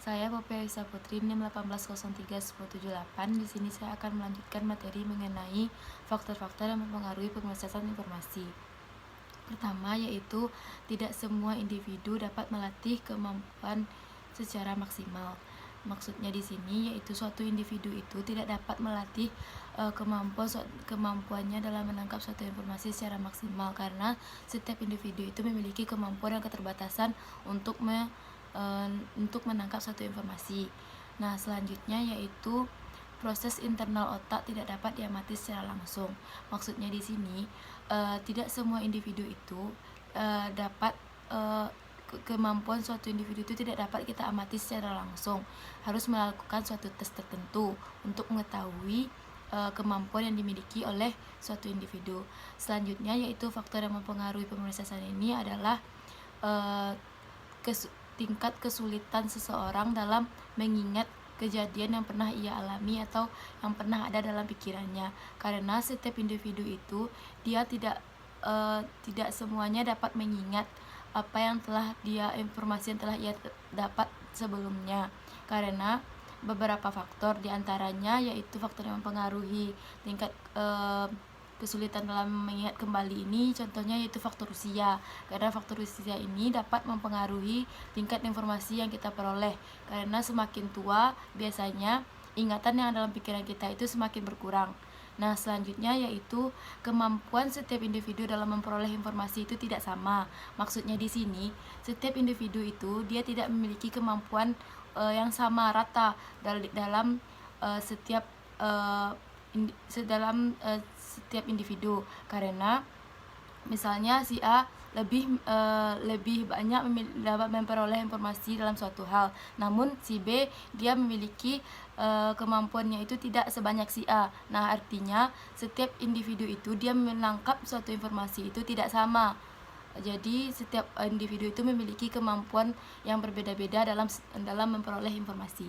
Saya Poppy Aisyah Putri, NIM 1803178. Di sini saya akan melanjutkan materi mengenai faktor-faktor yang mempengaruhi pemrosesan informasi. Pertama, yaitu tidak semua individu dapat melatih kemampuan secara maksimal. Maksudnya di sini yaitu suatu individu itu tidak dapat melatih kemampuannya dalam menangkap suatu informasi secara maksimal, karena setiap individu itu memiliki kemampuan dan keterbatasan untuk menangkap suatu informasi. Nah, selanjutnya yaitu proses internal otak tidak dapat diamati secara langsung. Maksudnya di sini tidak semua individu itu dapat kemampuan suatu individu itu tidak dapat kita amati secara langsung. Harus melakukan suatu tes tertentu untuk mengetahui kemampuan yang dimiliki oleh suatu individu. Selanjutnya yaitu faktor yang mempengaruhi pemrosesan ini adalah tingkat kesulitan seseorang dalam mengingat kejadian yang pernah ia alami atau yang pernah ada dalam pikirannya. Karena setiap individu itu dia tidak semuanya dapat mengingat informasi yang telah ia dapat sebelumnya, karena beberapa faktor, diantaranya yaitu faktor yang mempengaruhi tingkat kesulitan dalam mengingat kembali ini, contohnya yaitu faktor usia, karena faktor usia ini dapat mempengaruhi tingkat informasi yang kita peroleh, karena semakin tua biasanya ingatan yang dalam pikiran kita itu semakin berkurang. Nah, selanjutnya yaitu kemampuan setiap individu dalam memperoleh informasi itu tidak sama. Maksudnya di sini, setiap individu itu dia tidak memiliki kemampuan yang sama rata dalam setiap individu. Karena misalnya si A lebih banyak dapat memperoleh informasi dalam suatu hal, namun si B dia memiliki kemampuannya itu tidak sebanyak si A. Nah, artinya setiap individu itu dia menangkap suatu informasi itu tidak sama. Jadi setiap individu itu memiliki kemampuan yang berbeda-beda dalam memperoleh informasi.